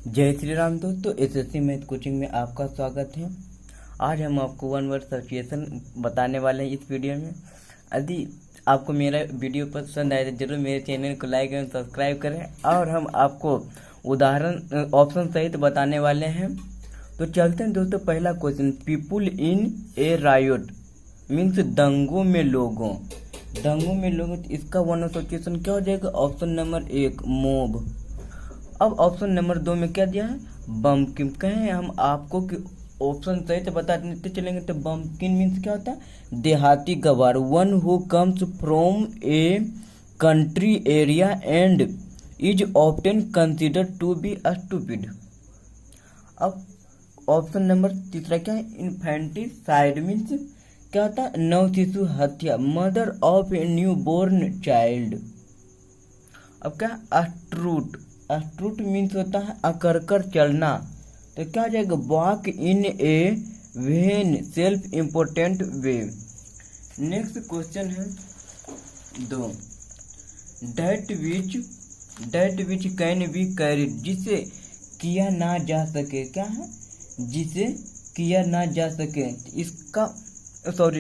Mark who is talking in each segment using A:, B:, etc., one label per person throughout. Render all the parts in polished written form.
A: जय श्री राम दोस्तों, SSC math coaching में आपका स्वागत है। आज हम आपको वन वर्ड सब्स्टिट्यूशन बताने वाले हैं इस वीडियो में। यदि आपको मेरा वीडियो पसंद आए तो जरूर मेरे चैनल को लाइक एवं सब्सक्राइब करें। और हम आपको उदाहरण ऑप्शन सहित बताने वाले हैं। तो चलते हैं दोस्तों। पहला question, people in a riot means दंगों में लोगों। दंगों में लोगों, तो इसका वन वर्ड सब्स्टिट्यूशन क्या हो जाएगा? Option number 1 mob. अब ऑप्शन नंबर 2 में क्या दिया है? बम्पकिन। कहें हम आपको कि ऑप्शन सही से बताते चलेंगे। तो बम्पकिन मीन्स क्या होता है? देहाती गवार, one who comes from a country area and is often considered to be stupid. अब ऑप्शन नंबर तीसरा क्या है? इन्फेंटिसाइड मीन्स क्या होता है? नव शिशु हत्या, mother of a newborn child. अब क्या? अस्ट्रूट। अस्ट्रूट मीन्स होता है अकड़कर चलना। तो क्या हो जाएगा? Walk in a vain self important way. Next question है 2, that which can be carried, जिसे किया ना जा सके। क्या है? जिसे किया ना जा सके। इसका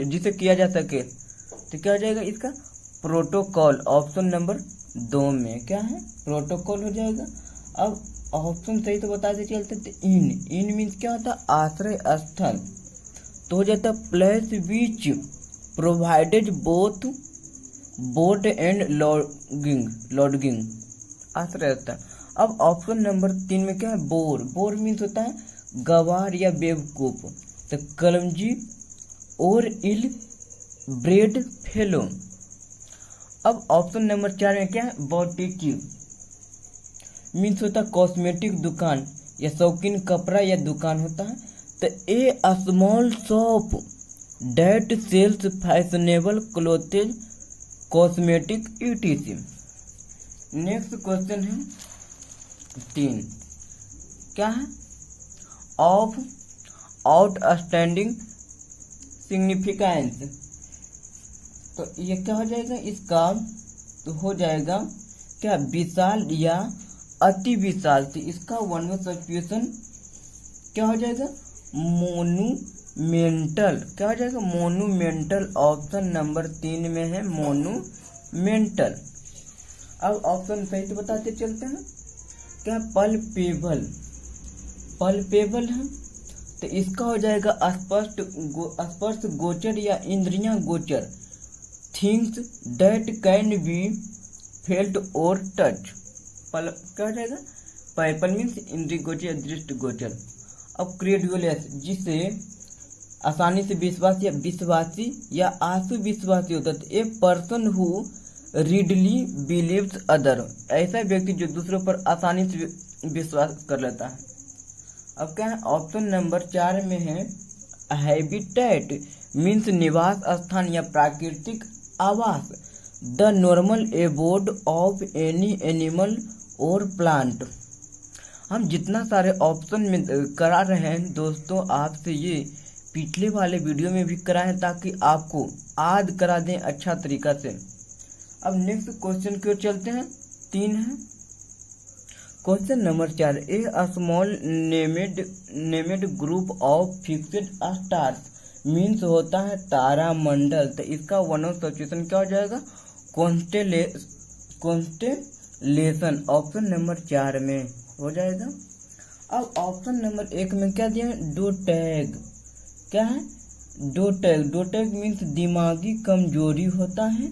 A: जिसे किया जा सके तो क्या हो जाएगा इसका? प्रोटोकॉल। ऑप्शन नंबर 2 में क्या है? प्रोटोकॉल हो जाएगा। अब ऑप्शन सही तो बताते चलते थे। इन मीन्स क्या होता है? आश्रय स्थल। तो हो जाता है place which provided both board and lodging, आश्रय स्थल। अब ऑप्शन नंबर 3 में क्या है? बोर। बोर मीन्स होता है गवार या बेवकूफ। तो कलमजी और इल ब्रेड फेलो। अब ऑप्शन नंबर 4 में क्या है? बोटिक मीन्स होता है कॉस्मेटिक दुकान या शौकीन कपड़ा या दुकान होता है। तो a small shop that sells fashionable clothes cosmetic ETC. Next question है 3, क्या है? Of outstanding significance. तो ये क्या हो जाएगा इसका? तो हो जाएगा क्या? विशाल या अति विशाल। तो इसका वन वर्ड सब्स्टिट्यूशन क्या हो जाएगा? मोनूमेंटल। क्या हो जाएगा? मोनूमेंटल। ऑप्शन नंबर 3 में है मोनूमेंटल। अब ऑप्शन सही तो बताते चलते हैं। क्या? पल्पेबल। पल्पेबल है तो इसका हो जाएगा स्पर्श गोचर या इंद्रियां गोचर। Things that can be felt और टच। क्या हो जाएगा? पैपल मीन्स इंद्रिय गोचर, दृष्टि गोचर। अब क्रेडुलस, जिसे आसानी से विश्वासी या आंसू विश्वासी होता है। A person who readily believes other, ऐसा व्यक्ति जो दूसरों पर आसानी से विश्वास कर लेता है। अब क्या है? ऑप्शन नंबर 4 में है हैबिटेट मीन्स निवास स्थान या प्राकृतिक आवास। The normal abode of any animal और प्लांट। हम जितना सारे ऑप्शन में करा रहे हैं दोस्तों, आपसे ये पिछले वाले वीडियो में भी कराएं ताकि आपको याद करा दें अच्छा तरीका से। अब नेक्स्ट क्वेश्चन की ओर चलते हैं। 3 है question number 4, a small named group of fixed stars means होता है तारा मंडल। तो इसका वन वर्ड सब्स्टिट्यूशन क्या हो जाएगा? कॉन्स्टेलेशन। ऑप्शन नंबर 4 में हो जाएगा। अब ऑप्शन नंबर 1 में क्या दिया है? डोटैग। क्या है? डोटैग। डोटैग मीन्स दिमागी कमजोरी होता है।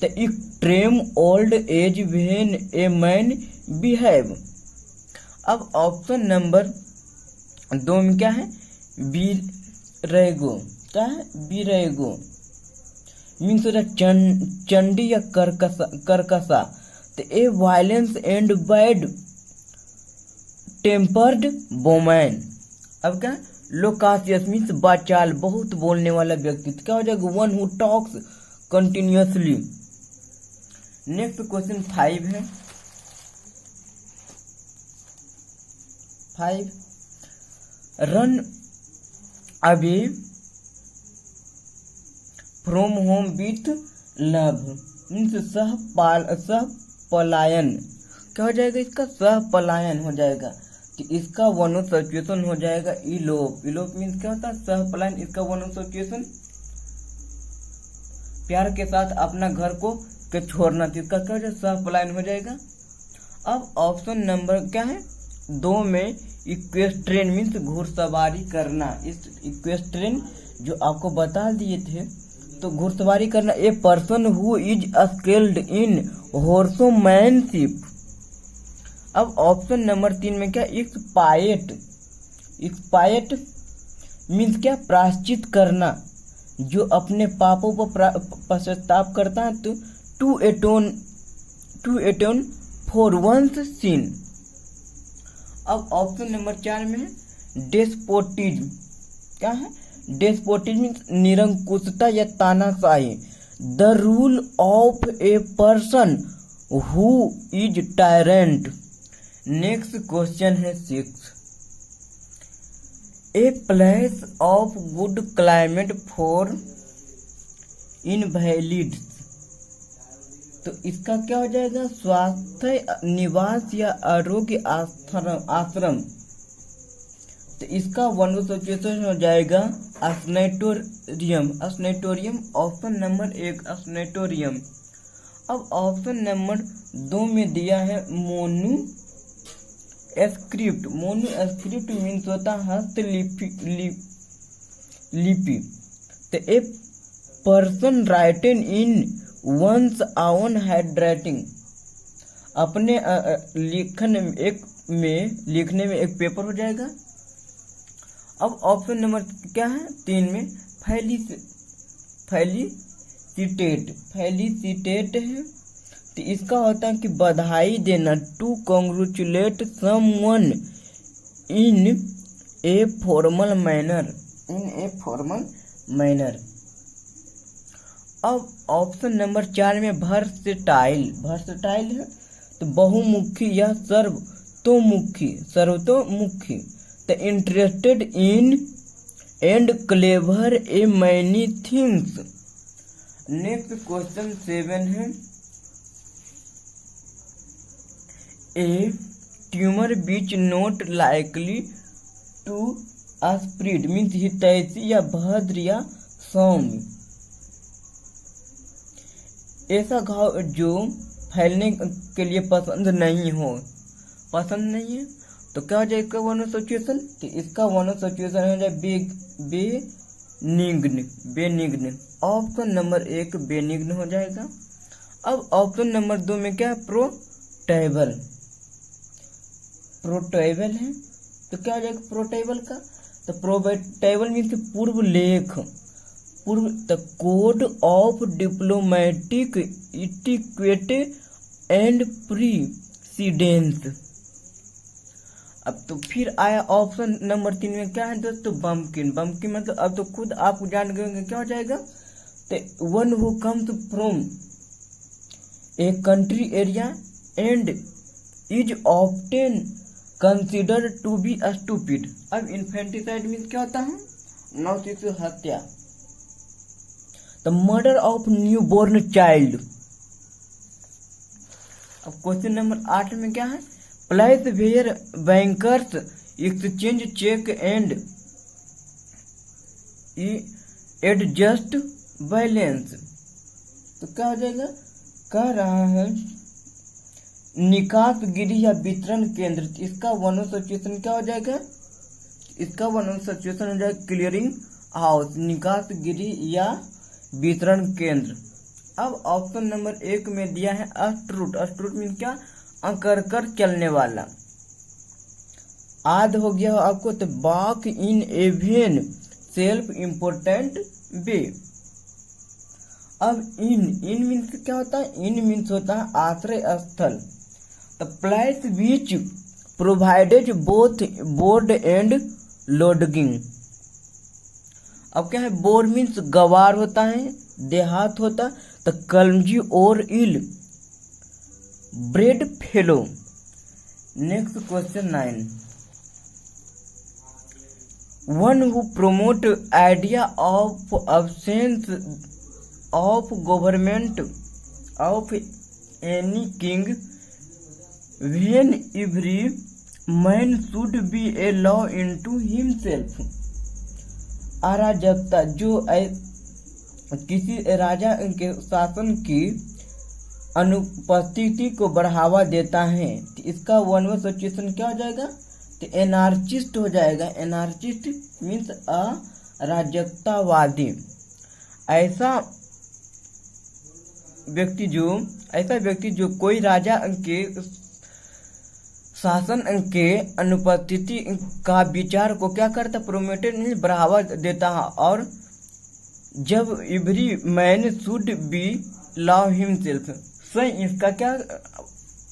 A: तो extreme old age when a man behave. अब ऑप्शन नंबर 2 में क्या है? बीरेगो। क्या है? बीरेगो मीन्स होता है चंडी या करकसा। तो a violence and bad tempered woman. अब क्या? लोकासियस मीन्स बाचाल, बहुत बोलने वाला व्यक्ति। तो क्या हो जाएगा? One who talks continuously. Next question 5 है। 5, run away from home with love means सह पलायन। क्या हो जाएगा इसका? सह पलायन हो जाएगा। तो इसका वन ऑफ सिचुएशन हो जाएगा इलोप। इलोप मीन्स क्या होता है? सह पलायन। इसका वन ऑफ सिचुएशन प्यार के साथ अपना घर को के छोड़ना, तो इसका क्या हो जाएगा? सह पलायन हो जाएगा। अब ऑप्शन नंबर क्या है? 2 में इक्वेस्ट्रेन मीन्स घुड़सवारी करना। इस इक्वेस्ट्रेन जो आपको बता दिए थे, तो घुड़सवारी करना। A person who is skilled in horsemanship. अब ऑप्शन नंबर 3 में क्या? एक्सपायट। एक्सपायट मीन्स क्या? प्रायश्चित करना, जो अपने पापों पर पश्चाताप करता है, तो टू एटोन फॉर वंस सिन। अब ऑप्शन नंबर 4 में है डेस्पोटिज्म। क्या है? डेस्पोटिज्म मीन्स निरंकुशता या तानाशाही। The rule of a person who is tyrant. Next question है 6। A place of good climate for invalids. तो इसका क्या हो जाएगा? स्वास्थ्य निवास या आरोग्य आश्रम। तो इसका वन ऑफ सिचुएशन हो जाएगा sanatorium. Sanatorium option number 1 sanatorium. अब ऑप्शन नंबर 2 में दिया है Monu script. Monu script means होता है हस्तलिपि। तो a person writing in one's own handwriting. अपने लिखने में एक पेपर हो जाएगा। अब ऑप्शन नंबर क्या है? 3 में फैलिसिटेट है। तो इसका होता है कि बधाई देना, to congratulate someone in a formal manner. अब ऑप्शन नंबर 4 में वर्सटाइल है, तो बहुमुखी या सर्वतोमुखी। तो interested in and clever a many things. Next question 7 है a tumour which not likely to spread means हितैषी या भद्र या सौम्य। ऐसा घाव जो फैलने के लिए पसंद नहीं है, तो क्या हो जाए इसका वन ऑफ सिचुएशन? तो इसका वन ऑफ सिचुएशन हो जाए बेनिग्न। ऑप्शन नंबर 1 बेनिग्न हो जाएगा। अब ऑप्शन नंबर 2 में क्या? प्रोटेबल है। तो क्या हो जाएगा प्रोटेबल का? तो प्रोटेबल मीन्स पूर्व the code of diplomatic etiquette and precedence. अब तो फिर आया ऑप्शन नंबर 3 में क्या है दोस्तों? बम्पकिन मतलब अब तो खुद आप जान गए क्या हो जाएगा? तो one who comes from a country area and is often considered to be stupid. अब इन्फेंटिसाइड मीन्स क्या होता है? नव शिशु हत्या। The murder of newborn child. अब क्वेश्चन नंबर 8 में क्या है? Place where bankers exchange cheque and adjust balance. तो क्या हो जाएगा? कह रहा है निकासगिरी या वितरण केंद्र। इसका वन ऑफ सिचुएशन क्या हो जाएगा? इसका वन ऑफ सिचुएशन हो जाएगा क्लियरिंग हाउस, निकासगिरी या वितरण केंद्र। अब ऑप्शन नंबर 1 में दिया है अस्ट्रूट मीन क्या? अकड़ कर चलने वाला। आद हो गया आपको, तो walk in a vain self important way. अब इन मीन्स क्या होता है? इन मीन्स होता है आश्रय स्थल। The place which provided both board and lodging. अब क्या है? बोर मीन्स गवार होता है, देहात होता है, तो कलमजी और ill bred fellow. Next question 9। One who promote idea of absence of government of any king when every man should be a law into himself. अराजकता, जो किसी राजा के शासन की अनुपस्थिति को बढ़ावा देता है, तो इसका वन वर्ड सिचुएशन क्या हो जाएगा, तो एनार्चिस्ट हो जाएगा। एनार्चिस्ट मीन्स अराजकतावादी। ऐसा व्यक्ति जो कोई राजा के शासन के अनुपस्थिति का विचार को क्या करता, प्रोमोटेड मीन्स बढ़ावा देता है। और जब every man should B law himself, स्वयं इसका क्या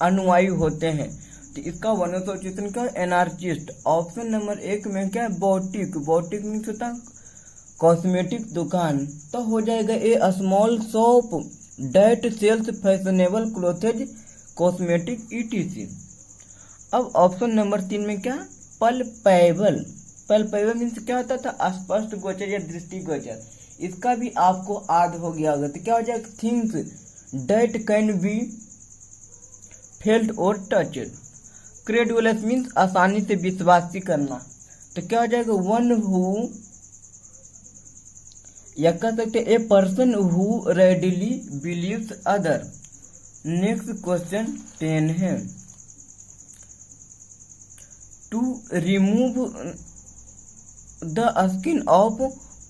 A: अनुयायी होते हैं, तो इसका वन ऑफ सिचुएशन क्या, एनार्चिस्ट। ऑप्शन नंबर 1 में क्या है, बोटिक। बोटिक मीन्स होता कॉस्मेटिक दुकान, तो हो जाएगा a small shop that sells fashionable clothes cosmetic ETC। अब ऑप्शन नंबर 3 में क्या, पल्पेबल। पल्पेबल मीन्स क्या होता था, स्पष्ट गोचर या दृष्टिगोचर। इसका भी आपको आद हो गया होगा, तो क्या हो जाएगा, things that can be felt और टचड। क्रेडुलस मीन्स आसानी से विश्वासी करना, तो क्या हो जाएगा, वन हु, या कह सकते a person who readily believes other. Next question 10 है, to remove the skin of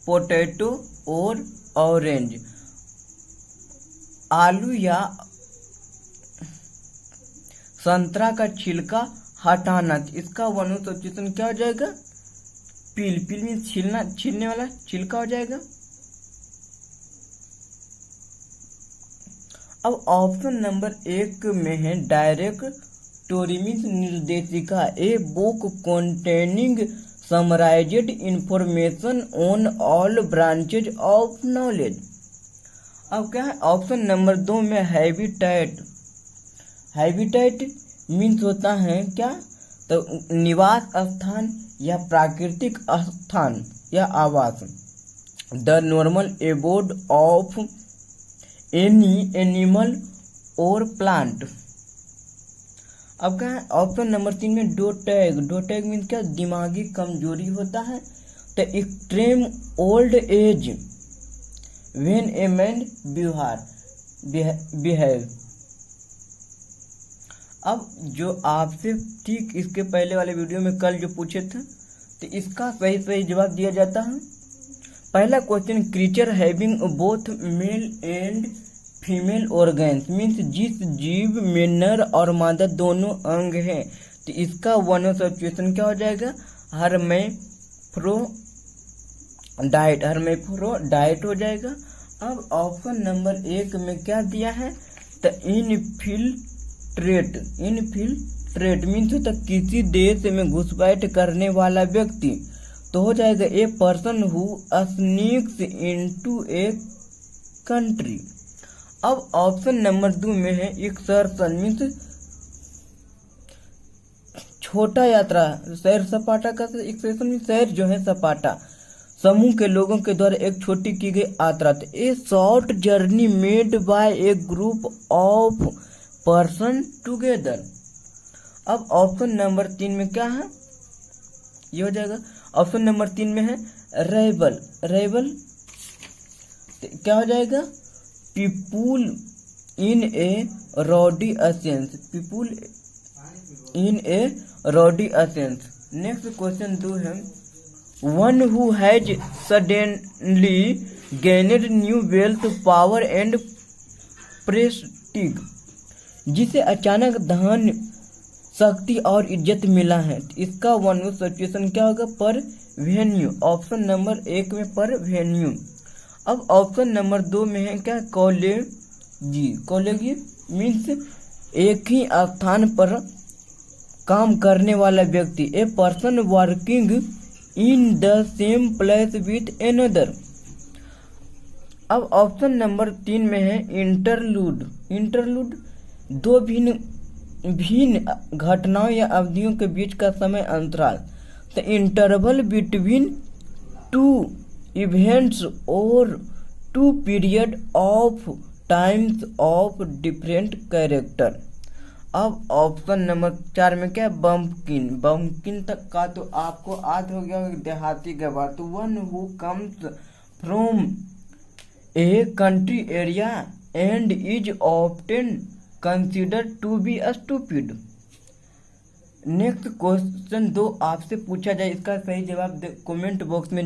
A: potato और ऑरेंज। आलू या संतरा का छिलका हटाना, इसका वन ऑफ सिचुएशन क्या हो जाएगा, पील। पील मीन्स छीलना, छीलने वाला छिलका हो जाएगा। अब ऑप्शन नंबर 1 में है डायरेक्टोरी मीन्स निर्देशिका, a book containing summarised information on all branches of knowledge. अब क्या है, ऑप्शन नंबर 2 में हैबिटेट। हैबिटेट मीन्स होता है क्या, तो निवास स्थान या प्राकृतिक स्थान या आवास, the normal abode of any animal और प्लांट। अब क्या है, ऑप्शन नंबर 3 में डोटैग। डोटैग मीन्स क्या, दिमागी कमजोरी होता है, तो extreme old age when a man behave. अब जो आपसे ठीक इसके पहले वाले वीडियो में कल जो पूछे थे, तो इसका सही जवाब दिया जाता है। पहला question, creature having both male and female organs means जिस जीव में नर और मादा दोनों अंग हैं, तो इसका वन ऑफ सिचुएशन क्या हो जाएगा, हर्मेफ्रोडाइट हो जाएगा। अब ऑप्शन नंबर 1 में क्या दिया है, तो इनफिल्ट्रेट मीन्स होता किसी देश में घुसपैठ करने वाला व्यक्ति, तो हो जाएगा a person who sneaks into a country. अब ऑप्शन नंबर 2 में है एक्सर्शन मीन्स छोटा यात्रा, सैर सपाटा का एक्सप्रेशन में सैर जो है सपाटा, समूह के लोगों के द्वारा एक छोटी की गई यात्रा, तो ए short journey made by A group of person together. अब ऑप्शन नंबर 3 में क्या है, ये हो जाएगा, ऑप्शन नंबर 3 में है रेबल। रेबल क्या हो जाएगा, people in A rowdy असेंस। People in A rowdy असेंस। Next question 2 है, one who has suddenly gained new wealth power and Prestige, जिसे अचानक धन शक्ति और इज्जत मिला है, इसका वन ऑफ सिचुएशन क्या होगा, पर वेन्यू। ऑप्शन नंबर 1 में पर वेन्यू। अब ऑप्शन नंबर 2 में है क्या, कॉलेजी। कॉलेजी मीन्स एक ही स्थान पर काम करने वाला व्यक्ति, a person working in the same place with another. अब ऑप्शन नंबर 3 में है इंटरलूड। इंटरलूड दो भिन्न घटनाओं या अवधियों के बीच का समय अंतराल, the interval between two events और two period of times of different character. अब ऑप्शन नंबर 4 में क्या है, बम्पकिन। बम्पकिन तक का तो आपको याद हो गया, देहाती गवार। तो one who comes from a country area and is often considered to be stupid. Next question 2 आपसे पूछा जाए, इसका सही जवाब कमेंट बॉक्स में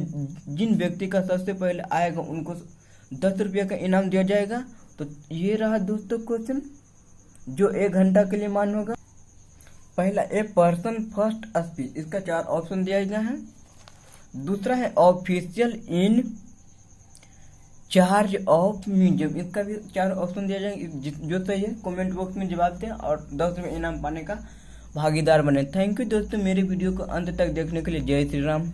A: जिन व्यक्ति का सबसे पहले आएगा उनको 10 रुपये का इनाम दिया जाएगा। तो ये रहा दोस्तों क्वेश्चन जो 1 घंटा के लिए मान होगा। पहला, ए पर्सन फर्स्ट स्पीच, इसका 4 ऑप्शन दिया गया है। दूसरा है official in charge of museum, इसका भी 4 ऑप्शन दिया जाएंगे। जो सही है कमेंट बॉक्स में जवाब दें और 10 रुपये इनाम पाने का भागीदार बने। थैंक यू दोस्तों मेरे वीडियो को अंत तक देखने के लिए। जय श्री राम।